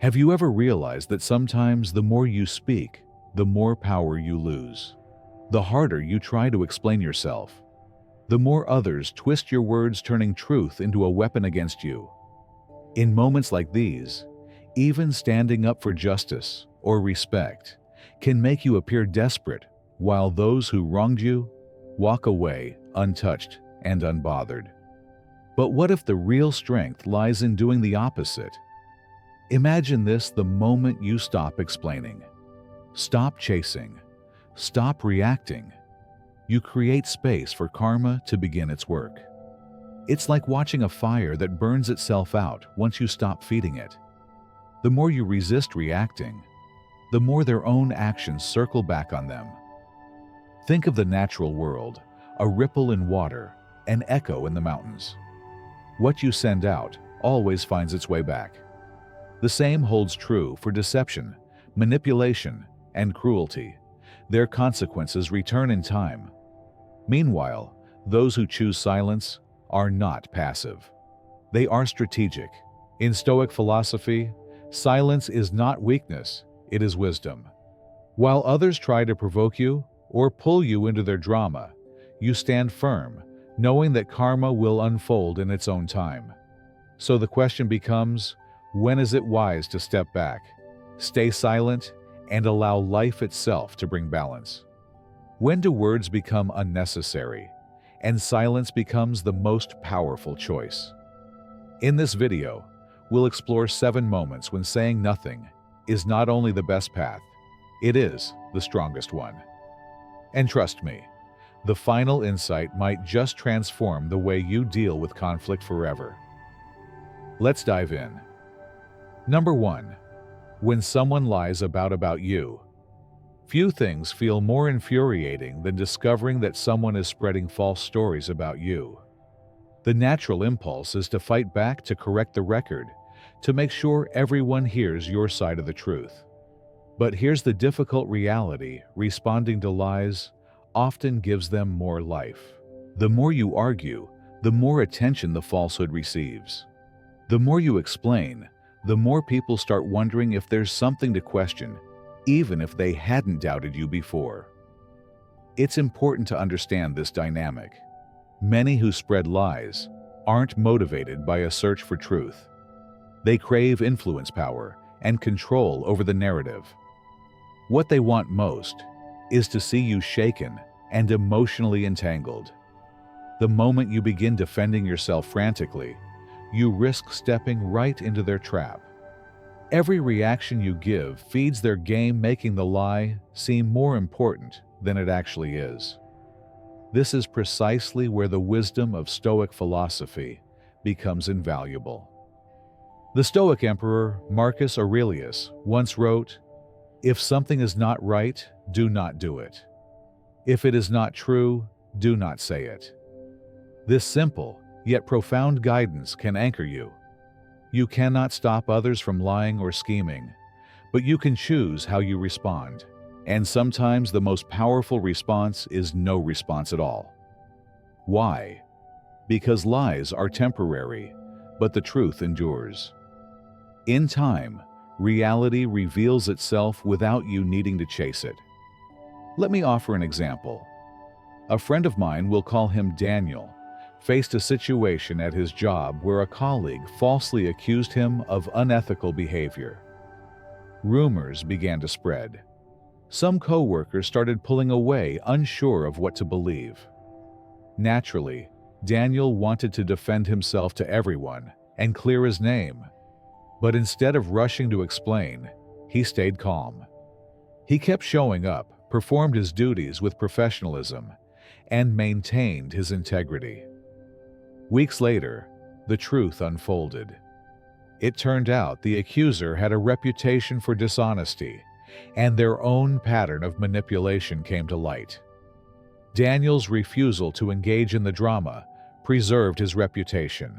Have you ever realized that sometimes the more you speak, the more power you lose? The harder you try to explain yourself, the more others twist your words, turning truth into a weapon against you. In moments like these, even standing up for justice or respect can make you appear desperate, while those who wronged you walk away untouched and unbothered. But what if the real strength lies in doing the opposite? Imagine this: the moment you stop explaining, stop chasing, stop reacting, you create space for karma to begin its work. It's like watching a fire that burns itself out once you stop feeding it. The more you resist reacting, the more their own actions circle back on them. Think of the natural world: a ripple in water, an echo in the mountains. What you send out always finds its way back. The same holds true for deception, manipulation, and cruelty. Their consequences return in time. Meanwhile, those who choose silence are not passive. They are strategic. In Stoic philosophy, silence is not weakness, it is wisdom. While others try to provoke you or pull you into their drama, you stand firm, knowing that karma will unfold in its own time. So the question becomes, when is it wise to step back, stay silent, and allow life itself to bring balance? When do words become unnecessary, and silence becomes the most powerful choice? In this video, we'll explore 7 moments when saying nothing is not only the best path, it is the strongest one. And trust me, the final insight might just transform the way you deal with conflict forever. Let's dive in. Number 1. When someone lies about you. Few things feel more infuriating than discovering that someone is spreading false stories about you. The natural impulse is to fight back, to correct the record, to make sure everyone hears your side of the truth. But here's the difficult reality: responding to lies often gives them more life. The more you argue, the more attention the falsehood receives. The more you explain, the more people start wondering if there's something to question, even if they hadn't doubted you before. It's important to understand this dynamic. Many who spread lies aren't motivated by a search for truth. They crave influence, power, and control over the narrative. What they want most is to see you shaken and emotionally entangled. The moment you begin defending yourself frantically, you risk stepping right into their trap. Every reaction you give feeds their game, making the lie seem more important than it actually is. This is precisely where the wisdom of Stoic philosophy becomes invaluable. The Stoic emperor Marcus Aurelius once wrote, "If something is not right, do not do it. If it is not true, do not say it." This simple yet profound guidance can anchor you. You cannot stop others from lying or scheming, but you can choose how you respond. And sometimes the most powerful response is no response at all. Why? Because lies are temporary, but the truth endures. In time, reality reveals itself without you needing to chase it. Let me offer an example. A friend of mine, we'll call him Daniel, faced a situation at his job where a colleague falsely accused him of unethical behavior. Rumors began to spread. Some co-workers started pulling away, unsure of what to believe. Naturally, Daniel wanted to defend himself to everyone and clear his name. But instead of rushing to explain, he stayed calm. He kept showing up, performed his duties with professionalism, and maintained his integrity. Weeks later, the truth unfolded. It turned out the accuser had a reputation for dishonesty, and their own pattern of manipulation came to light. Daniel's refusal to engage in the drama preserved his reputation.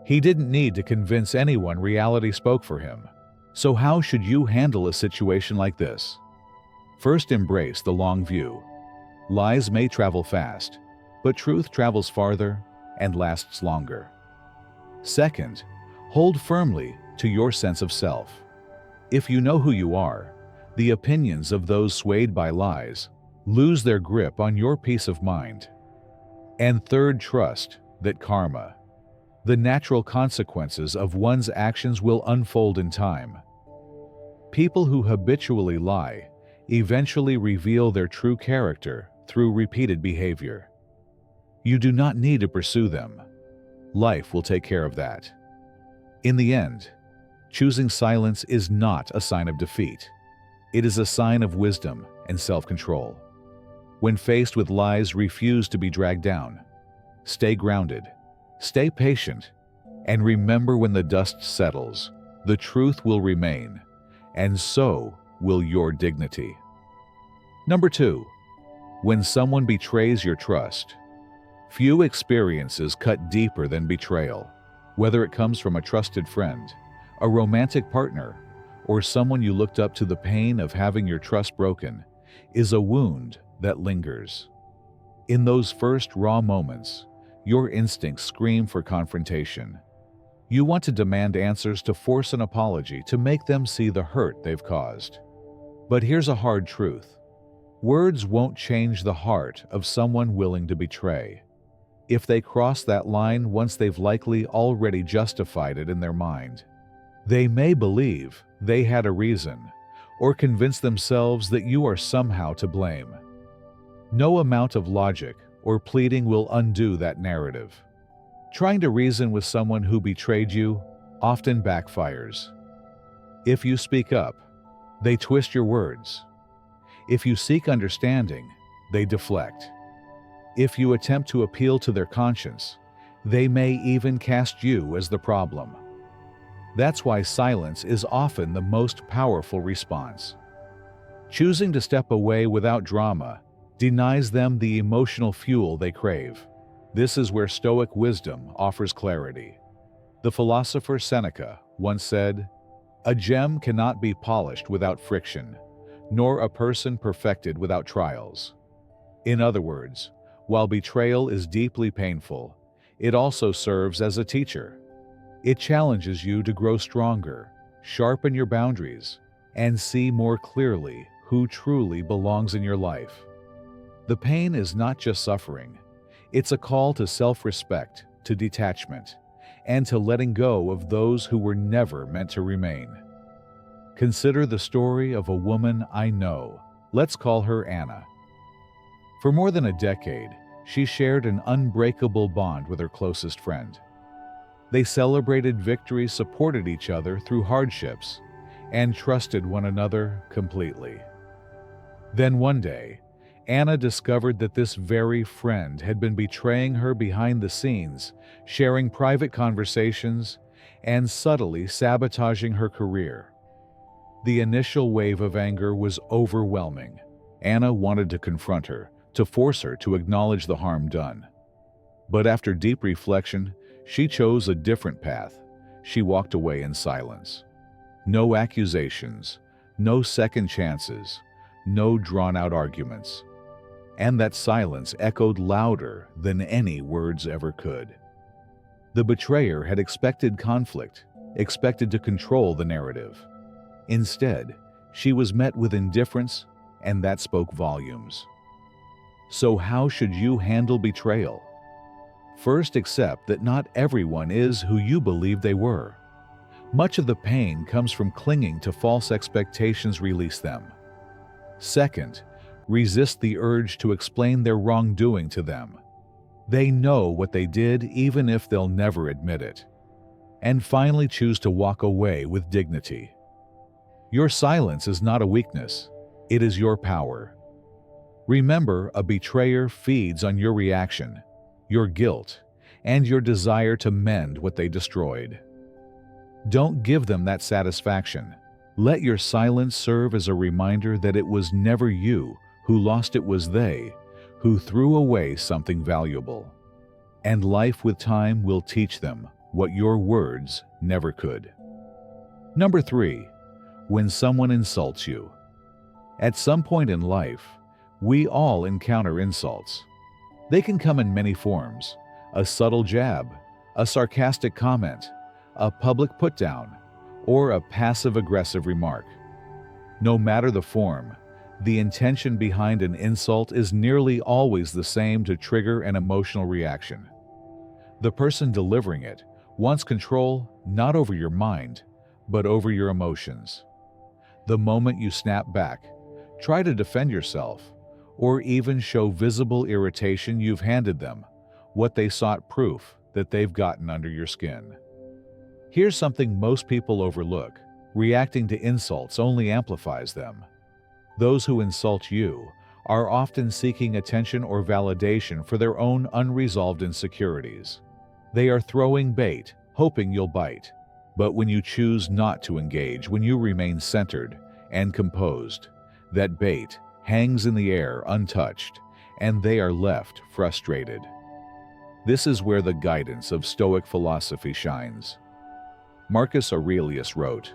He didn't need to convince anyone, reality spoke for him. So how should you handle a situation like this? First, embrace the long view. Lies may travel fast, but truth travels farther and lasts longer. Second, hold firmly to your sense of self. If you know who you are, the opinions of those swayed by lies lose their grip on your peace of mind. And third, trust that karma, the natural consequences of one's actions, will unfold in time. People who habitually lie eventually reveal their true character through repeated behavior. You do not need to pursue them. Life will take care of that. In the end, choosing silence is not a sign of defeat. It is a sign of wisdom and self-control. When faced with lies, refuse to be dragged down. Stay grounded, stay patient, and remember, when the dust settles, the truth will remain, and so will your dignity. Number 2, when someone betrays your trust. Few experiences cut deeper than betrayal, whether it comes from a trusted friend, a romantic partner, or someone you looked up to. The pain of having your trust broken is a wound that lingers. In those first raw moments, your instincts scream for confrontation. You want to demand answers, to force an apology, to make them see the hurt they've caused. But here's a hard truth. Words won't change the heart of someone willing to betray. If they cross that line once, they've likely already justified it in their mind. They may believe they had a reason, or convince themselves that you are somehow to blame. No amount of logic or pleading will undo that narrative. Trying to reason with someone who betrayed you often backfires. If you speak up, they twist your words. If you seek understanding, they deflect. If you attempt to appeal to their conscience, they may even cast you as the problem. That's why silence is often the most powerful response. Choosing to step away without drama denies them the emotional fuel they crave. This is where Stoic wisdom offers clarity. The philosopher Seneca once said, "A gem cannot be polished without friction, nor a person perfected without trials." In other words, while betrayal is deeply painful, it also serves as a teacher. It challenges you to grow stronger, sharpen your boundaries, and see more clearly who truly belongs in your life. The pain is not just suffering. It's a call to self-respect, to detachment, and to letting go of those who were never meant to remain. Consider the story of a woman I know. Let's call her Anna. For more than a decade, she shared an unbreakable bond with her closest friend. They celebrated victories, supported each other through hardships, and trusted one another completely. Then one day, Anna discovered that this very friend had been betraying her behind the scenes, sharing private conversations, and subtly sabotaging her career. The initial wave of anger was overwhelming. Anna wanted to confront her, to force her to acknowledge the harm done. But after deep reflection, she chose a different path. She walked away in silence. No accusations, no second chances, no drawn-out arguments. And that silence echoed louder than any words ever could. The betrayer had expected conflict, expected to control the narrative. Instead, she was met with indifference, and that spoke volumes. So how should you handle betrayal? First, accept that not everyone is who you believe they were. Much of the pain comes from clinging to false expectations. Release them. Second, resist the urge to explain their wrongdoing to them. They know what they did, even if they'll never admit it. And finally, choose to walk away with dignity. Your silence is not a weakness. It is your power. Remember, a betrayer feeds on your reaction, your guilt, and your desire to mend what they destroyed. Don't give them that satisfaction. Let your silence serve as a reminder that it was never you who lost, it was they who threw away something valuable. And life with time will teach them what your words never could. Number 3, when someone insults you. At some point in life, we all encounter insults. They can come in many forms: a subtle jab, a sarcastic comment, a public put-down, or a passive-aggressive remark. No matter the form, the intention behind an insult is nearly always the same to trigger an emotional reaction. The person delivering it wants control not over your mind, but over your emotions. The moment you snap back, try to defend yourself, or even show visible irritation, you've handed them what they sought, proof that they've gotten under your skin. Here's something most people overlook: reacting to insults only amplifies them. Those who insult you are often seeking attention or validation for their own unresolved insecurities. They are throwing bait, hoping you'll bite. But when you choose not to engage, when you remain centered and composed, that bait hangs in the air untouched, and they are left frustrated. This is where the guidance of Stoic philosophy shines. Marcus Aurelius wrote,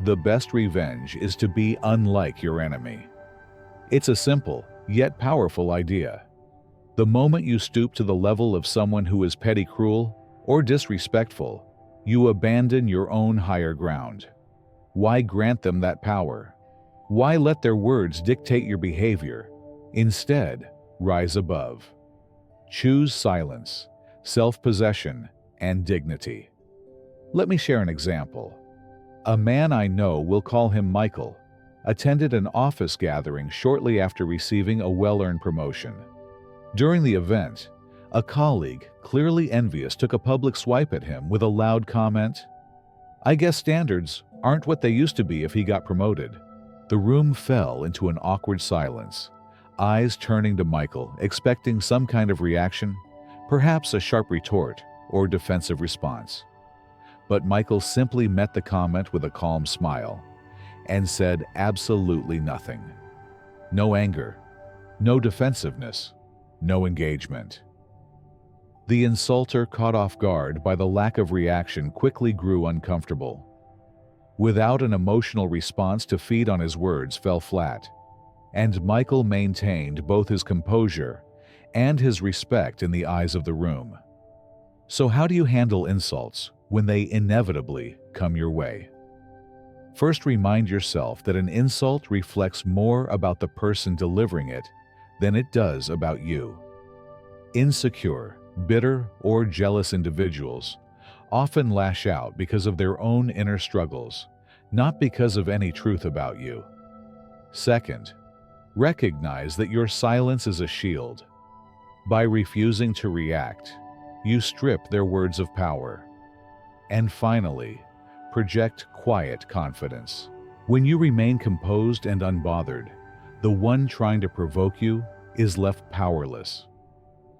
"The best revenge is to be unlike your enemy." It's a simple, yet powerful idea. The moment you stoop to the level of someone who is petty, cruel, or disrespectful, you abandon your own higher ground. Why grant them that power? Why let their words dictate your behavior? Instead, rise above. Choose silence, self-possession, and dignity. Let me share an example. A man I know, we'll call him Michael, attended an office gathering shortly after receiving a well-earned promotion. During the event, a colleague, clearly envious, took a public swipe at him with a loud comment, "I guess standards aren't what they used to be if he got promoted." The room fell into an awkward silence, eyes turning to Michael, expecting some kind of reaction, perhaps a sharp retort or defensive response. But Michael simply met the comment with a calm smile and said absolutely nothing. No anger, no defensiveness, no engagement. The insulter, caught off guard by the lack of reaction, quickly grew uncomfortable. Without an emotional response to feed on his words, fell flat, and Michael maintained both his composure and his respect in the eyes of the room. So how do you handle insults when they inevitably come your way? First, remind yourself that an insult reflects more about the person delivering it than it does about you. Insecure, bitter, or jealous individuals often lash out because of their own inner struggles, not because of any truth about you. Second, recognize that your silence is a shield. By refusing to react, you strip their words of power. And finally, project quiet confidence. When you remain composed and unbothered, the one trying to provoke you is left powerless.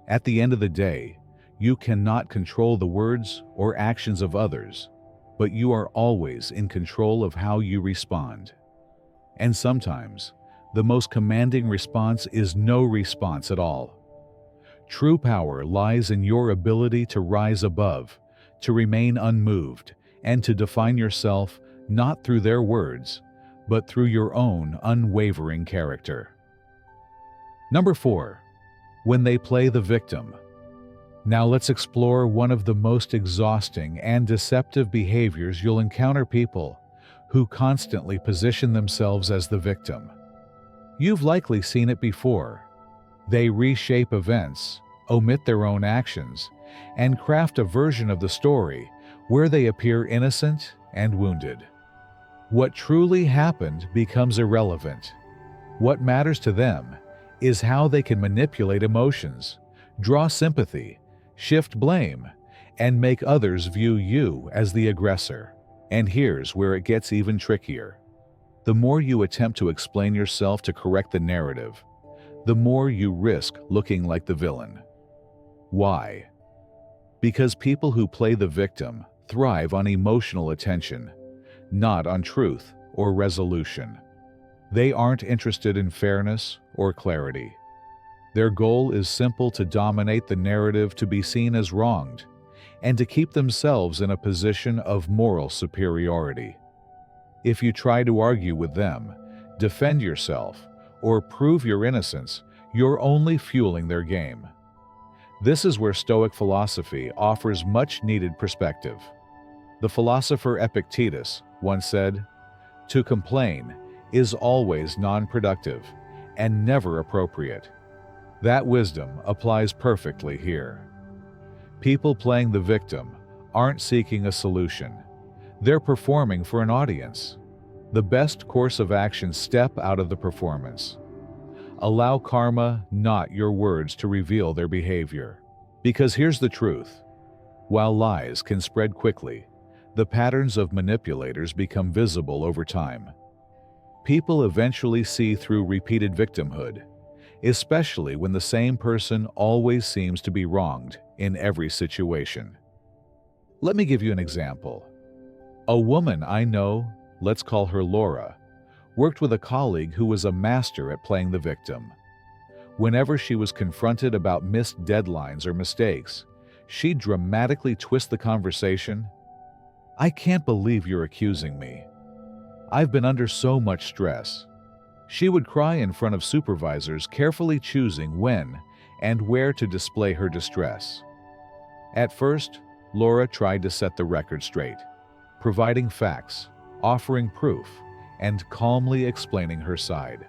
At the end of the day, you cannot control the words or actions of others, but you are always in control of how you respond. And sometimes, the most commanding response is no response at all. True power lies in your ability to rise above, to remain unmoved, and to define yourself not through their words, but through your own unwavering character. Number 4. When they play the victim. Now let's explore one of the most exhausting and deceptive behaviors you'll encounter: people who constantly position themselves as the victim. You've likely seen it before. They reshape events, omit their own actions, and craft a version of the story where they appear innocent and wounded. What truly happened becomes irrelevant. What matters to them is how they can manipulate emotions, draw sympathy, shift blame, and make others view you as the aggressor. And here's where it gets even trickier. The more you attempt to explain yourself to correct the narrative, the more you risk looking like the villain. Why? Because people who play the victim thrive on emotional attention, not on truth or resolution. They aren't interested in fairness or clarity. Their goal is simple: to dominate the narrative, to be seen as wronged, and to keep themselves in a position of moral superiority. If you try to argue with them, defend yourself, or prove your innocence, you're only fueling their game. This is where Stoic philosophy offers much-needed perspective. The philosopher Epictetus once said, "To complain is always non-productive and never appropriate." That wisdom applies perfectly here. People playing the victim aren't seeking a solution. They're performing for an audience. The best course of action: step out of the performance. Allow karma, not your words, to reveal their behavior. Because here's the truth. While lies can spread quickly, the patterns of manipulators become visible over time. People eventually see through repeated victimhood, especially when the same person always seems to be wronged in every situation. Let me give you an example. A woman I know, let's call her Laura, worked with a colleague who was a master at playing the victim. Whenever she was confronted about missed deadlines or mistakes, she'd dramatically twist the conversation. "I can't believe you're accusing me. I've been under so much stress." She would cry in front of supervisors, carefully choosing when and where to display her distress. At first, Laura tried to set the record straight, providing facts, offering proof, and calmly explaining her side.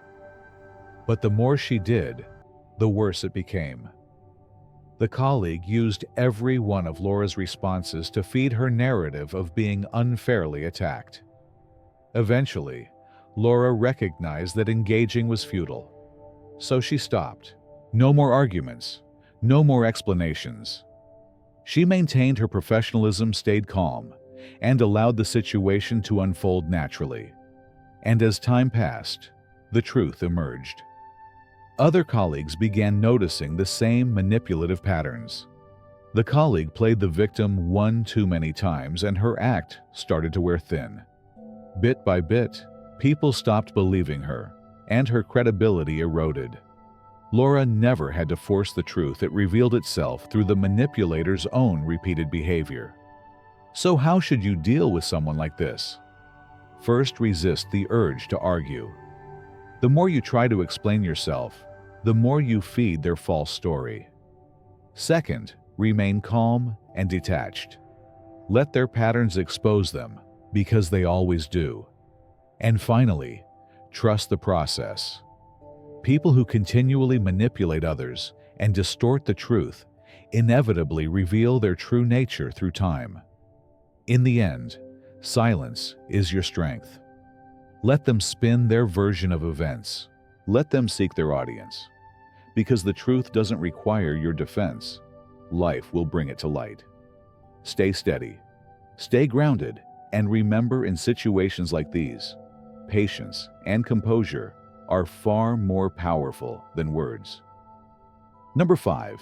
But the more she did, the worse it became. The colleague used every one of Laura's responses to feed her narrative of being unfairly attacked. Eventually, Laura recognized that engaging was futile. So she stopped. No more arguments, no more explanations. She maintained her professionalism, stayed calm, and allowed the situation to unfold naturally. And as time passed, the truth emerged. Other colleagues began noticing the same manipulative patterns. The colleague played the victim one too many times, and her act started to wear thin. Bit by bit, people stopped believing her, and her credibility eroded. Laura never had to force the truth. It revealed itself through the manipulator's own repeated behavior. So how should you deal with someone like this? First, resist the urge to argue. The more you try to explain yourself, the more you feed their false story. Second, remain calm and detached. Let their patterns expose them, because they always do. And finally, trust the process. People who continually manipulate others and distort the truth inevitably reveal their true nature through time. In the end, silence is your strength. Let them spin their version of events. Let them seek their audience. Because the truth doesn't require your defense. Life will bring it to light. Stay steady, stay grounded, and remember, in situations like these, patience and composure are far more powerful than words. Number 5.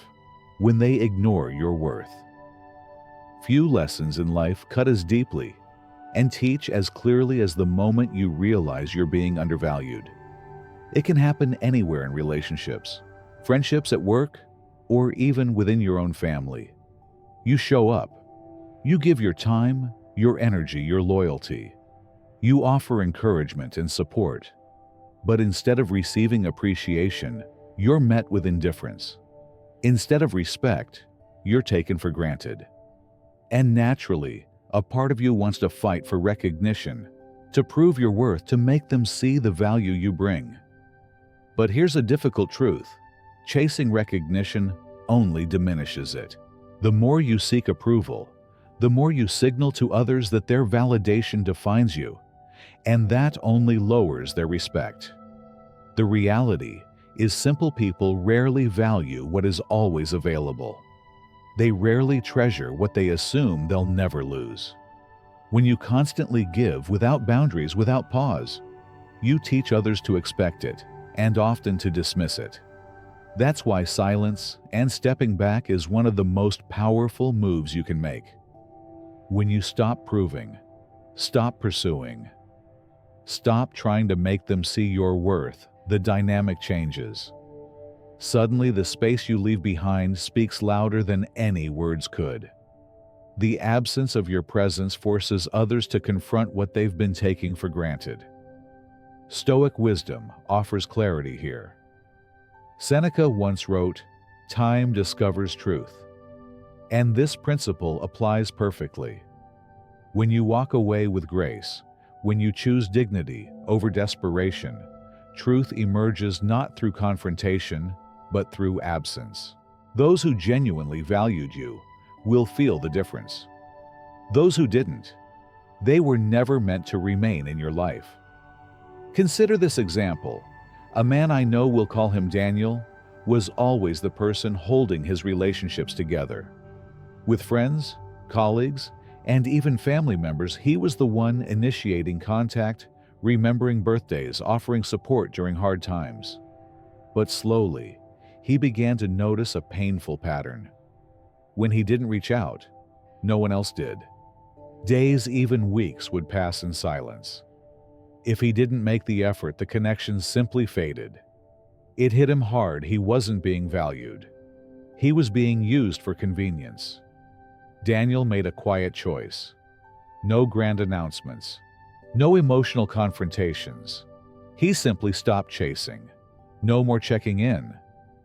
When they ignore your worth. Few lessons in life cut as deeply and teach as clearly as the moment you realize you're being undervalued. It can happen anywhere in relationships, friendships, at work, or even within your own family. You show up. You give your time, your energy, your loyalty. You offer encouragement and support. But instead of receiving appreciation, you're met with indifference. Instead of respect, you're taken for granted. And naturally, a part of you wants to fight for recognition, to prove your worth, to make them see the value you bring. But here's a difficult truth. Chasing recognition only diminishes it. The more you seek approval, the more you signal to others that their validation defines you, and that only lowers their respect. The reality is, simple people rarely value what is always available. They rarely treasure what they assume they'll never lose. When you constantly give without boundaries, without pause, you teach others to expect it, and often to dismiss it. That's why silence and stepping back is one of the most powerful moves you can make. When you stop proving, stop pursuing, stop trying to make them see your worth, the dynamic changes. Suddenly, the space you leave behind speaks louder than any words could. The absence of your presence forces others to confront what they've been taking for granted. Stoic wisdom offers clarity here. Seneca once wrote, "Time discovers truth." And this principle applies perfectly. When you walk away with grace, when you choose dignity over desperation, truth emerges not through confrontation, but through absence. Those who genuinely valued you will feel the difference. Those who didn't, they were never meant to remain in your life. Consider this example. A man I know, we'll call him Daniel, was always the person holding his relationships together. With friends, colleagues, and even family members, he was the one initiating contact, remembering birthdays, offering support during hard times. But slowly, he began to notice a painful pattern. When he didn't reach out, no one else did. Days, even weeks, would pass in silence. If he didn't make the effort, the connection simply faded. It hit him hard. He wasn't being valued. He was being used for convenience. Daniel made a quiet choice. No grand announcements. No emotional confrontations. He simply stopped chasing. No more checking in.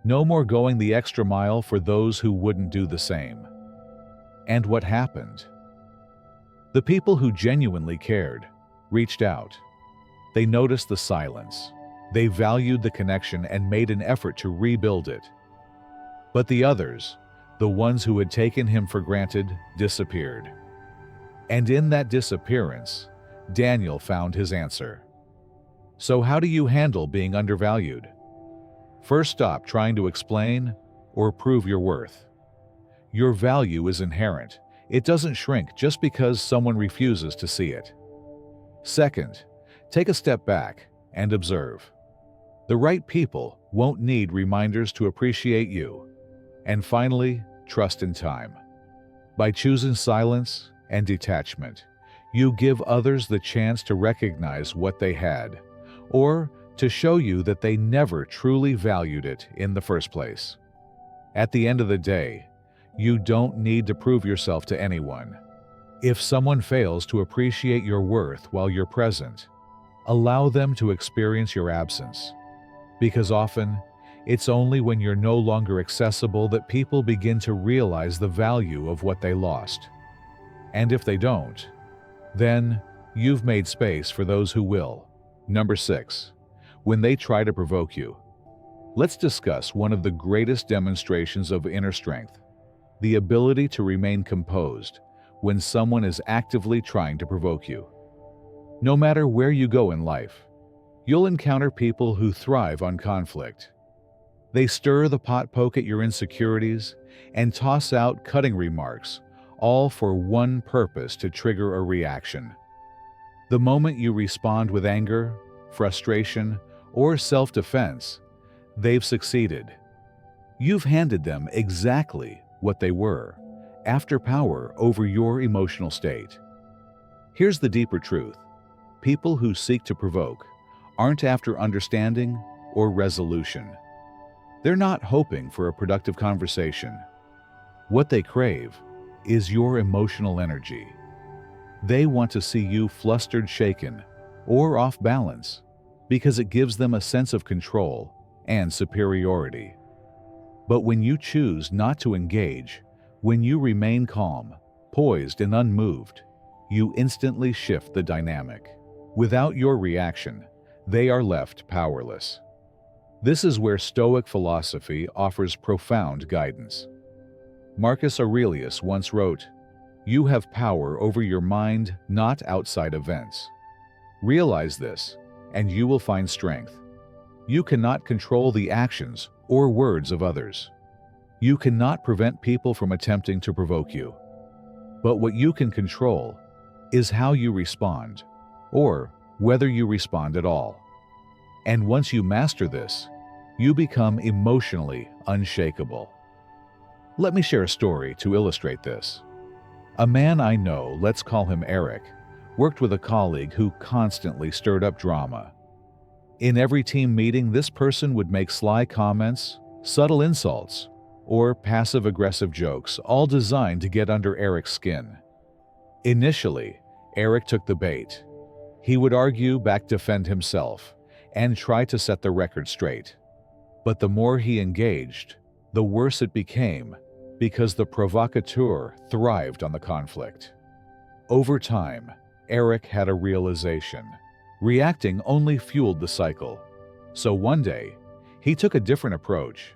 No more going the extra mile for those who wouldn't do the same. And what happened? The people who genuinely cared reached out. They noticed the silence. They valued the connection and made an effort to rebuild it. But the others, the ones who had taken him for granted, disappeared. And in that disappearance, Daniel found his answer. So how do you handle being undervalued? First, stop trying to explain or prove your worth. Your value is inherent. It doesn't shrink just because someone refuses to see it. Second, take a step back and observe. The right people won't need reminders to appreciate you. And finally, trust in time. By choosing silence and detachment, you give others the chance to recognize what they had, or to show you that they never truly valued it in the first place. At the end of the day, you don't need to prove yourself to anyone. If someone fails to appreciate your worth while you're present, allow them to experience your absence. Because often, it's only when you're no longer accessible that people begin to realize the value of what they lost. And if they don't, then you've made space for those who will. Number 6. When they try to provoke you. Let's discuss one of the greatest demonstrations of inner strength, the ability to remain composed when someone is actively trying to provoke you. No matter where you go in life, you'll encounter people who thrive on conflict. They stir the pot, poke at your insecurities, and toss out cutting remarks, all for one purpose: to trigger a reaction. The moment you respond with anger, frustration, or self-defense, they've succeeded. You've handed them exactly what they were, after power over your emotional state. Here's the deeper truth. People who seek to provoke aren't after understanding or resolution. They're not hoping for a productive conversation. What they crave is your emotional energy. They want to see you flustered, shaken, or off balance, because it gives them a sense of control and superiority. But when you choose not to engage, when you remain calm, poised, and unmoved, you instantly shift the dynamic. Without your reaction, they are left powerless. This is where Stoic philosophy offers profound guidance. Marcus Aurelius once wrote, "You have power over your mind, not outside events. Realize this, and you will find strength. You cannot control the actions or words of others. You cannot prevent people from attempting to provoke you. But what you can control is how you respond, or whether you respond at all. And once you master this, you become emotionally unshakable." Let me share a story to illustrate this. A man I know, let's call him Eric, worked with a colleague who constantly stirred up drama. In every team meeting, this person would make sly comments, subtle insults, or passive-aggressive jokes, all designed to get under Eric's skin. Initially, Eric took the bait. He would argue back, defend himself, and try to set the record straight. But the more he engaged, the worse it became, because the provocateur thrived on the conflict. Over time, Eric had a realization. Reacting only fueled the cycle. So one day, he took a different approach.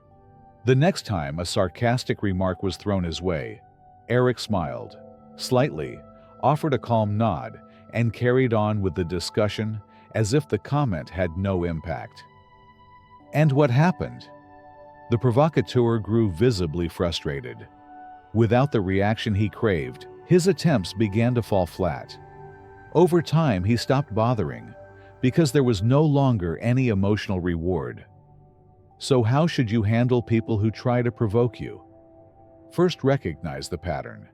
The next time a sarcastic remark was thrown his way, Eric smiled, slightly, offered a calm nod, and carried on with the discussion as if the comment had no impact. And what happened? The provocateur grew visibly frustrated. Without the reaction he craved, his attempts began to fall flat. Over time, he stopped bothering, because there was no longer any emotional reward. So how should you handle people who try to provoke you? First, recognize the pattern.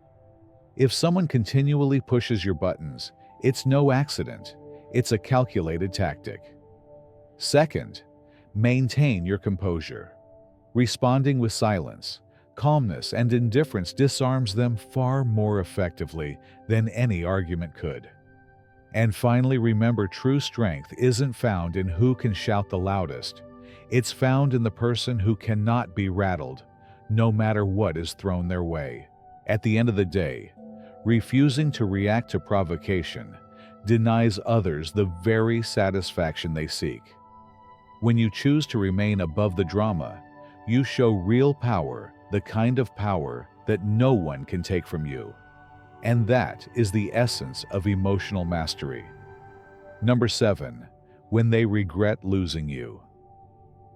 If someone continually pushes your buttons, it's no accident. It's a calculated tactic. Second, maintain your composure. Responding with silence, calmness, and indifference disarms them far more effectively than any argument could. And finally, remember, true strength isn't found in who can shout the loudest. It's found in the person who cannot be rattled, no matter what is thrown their way. At the end of the day, refusing to react to provocation denies others the very satisfaction they seek. When you choose to remain above the drama, you show real power, the kind of power that no one can take from you. And that is the essence of emotional mastery. Number 7, when they regret losing you.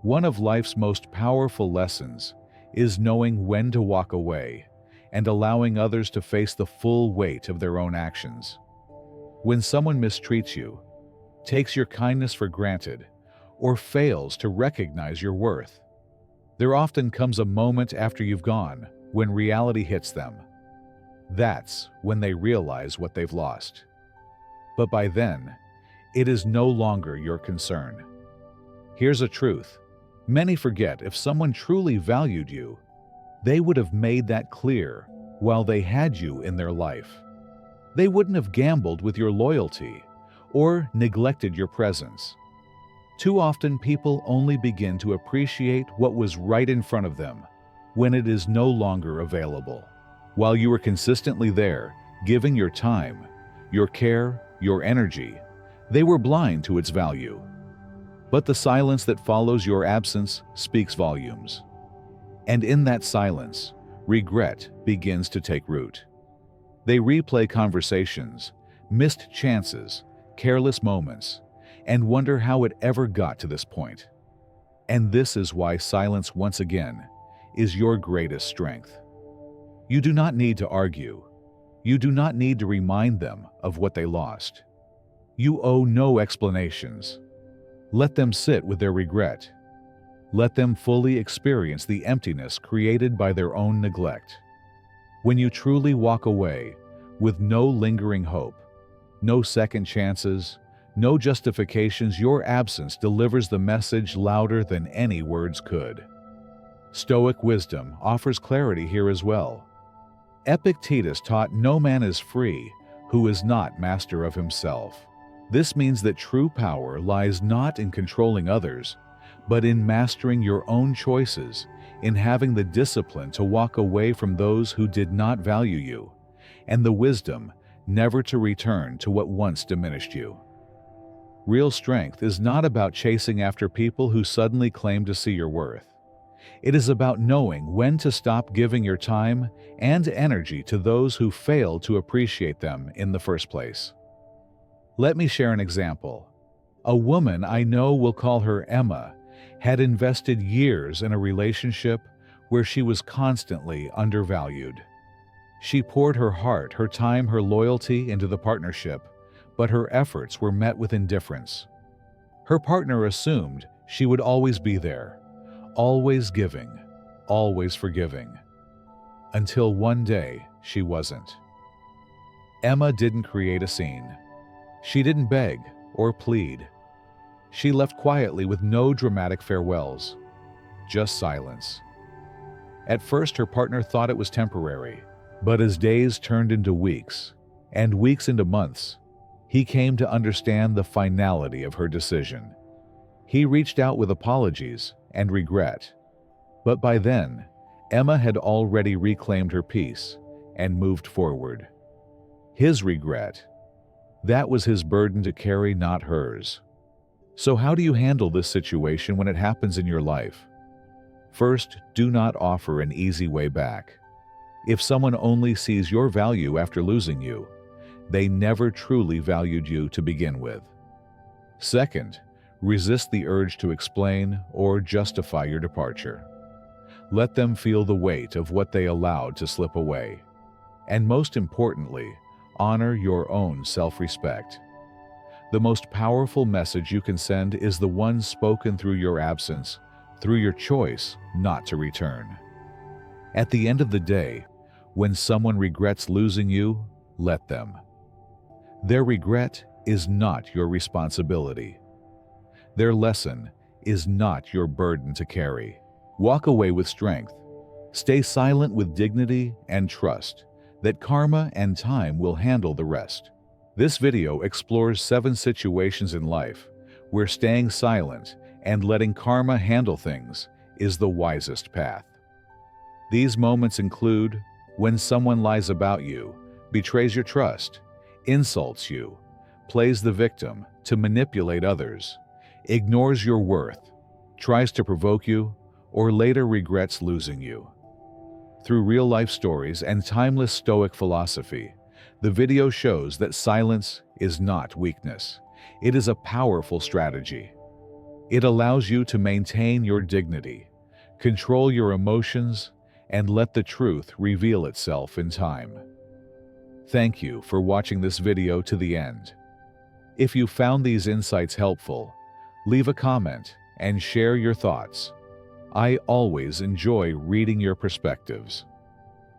One of life's most powerful lessons is knowing when to walk away and allowing others to face the full weight of their own actions. When someone mistreats you, takes your kindness for granted, or fails to recognize your worth, there often comes a moment after you've gone when reality hits them. That's when they realize what they've lost. But by then, it is no longer your concern. Here's a truth. Many forget if someone truly valued you, they would have made that clear while they had you in their life. They wouldn't have gambled with your loyalty or neglected your presence. Too often, people only begin to appreciate what was right in front of them when it is no longer available. While you were consistently there, giving your time, your care, your energy, they were blind to its value. But the silence that follows your absence speaks volumes. And in that silence, regret begins to take root. They replay conversations, missed chances, careless moments, and wonder how it ever got to this point. And this is why silence, once again, is your greatest strength. You do not need to argue. You do not need to remind them of what they lost. You owe no explanations. Let them sit with their regret. Let them fully experience the emptiness created by their own neglect. When you truly walk away with no lingering hope, no second chances, no justifications, your absence delivers the message louder than any words could. Stoic wisdom offers clarity here as well. Epictetus taught no man is free who is not master of himself. This means that true power lies not in controlling others, but in mastering your own choices, in having the discipline to walk away from those who did not value you, and the wisdom never to return to what once diminished you. Real strength is not about chasing after people who suddenly claim to see your worth. It is about knowing when to stop giving your time and energy to those who fail to appreciate them in the first place. Let me share an example. A woman I know, we'll call her Emma, had invested years in a relationship where she was constantly undervalued. She poured her heart, her time, her loyalty into the partnership, but her efforts were met with indifference. Her partner assumed she would always be there, always giving, always forgiving. Until one day, she wasn't. Emma didn't create a scene. She didn't beg or plead. She left quietly with no dramatic farewells, just silence. At first, her partner thought it was temporary, but as days turned into weeks, and weeks into months, he came to understand the finality of her decision. He reached out with apologies and regret, but by then, Emma had already reclaimed her peace and moved forward. His regret. That was his burden to carry, not hers. So how do you handle this situation when it happens in your life? First, do not offer an easy way back. If someone only sees your value after losing you, they never truly valued you to begin with. Second, resist the urge to explain or justify your departure. Let them feel the weight of what they allowed to slip away. And most importantly, honor your own self-respect. The most powerful message you can send is the one spoken through your absence, through your choice not to return. At the end of the day, when someone regrets losing you, let them. Their regret is not your responsibility. Their lesson is not your burden to carry. Walk away with strength. Stay silent with dignity and trust that karma and time will handle the rest. This video explores 7 situations in life where staying silent and letting karma handle things is the wisest path. These moments include when someone lies about you, betrays your trust, insults you, plays the victim to manipulate others, ignores your worth, tries to provoke you, or later regrets losing you. Through real-life stories and timeless Stoic philosophy, the video shows that silence is not weakness. It is a powerful strategy. It allows you to maintain your dignity, control your emotions, and let the truth reveal itself in time. Thank you for watching this video to the end. If you found these insights helpful, leave a comment and share your thoughts. I always enjoy reading your perspectives.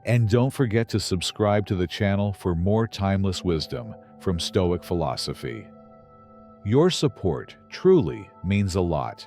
And don't forget to subscribe to the channel for more timeless wisdom from Stoic philosophy. Your support truly means a lot.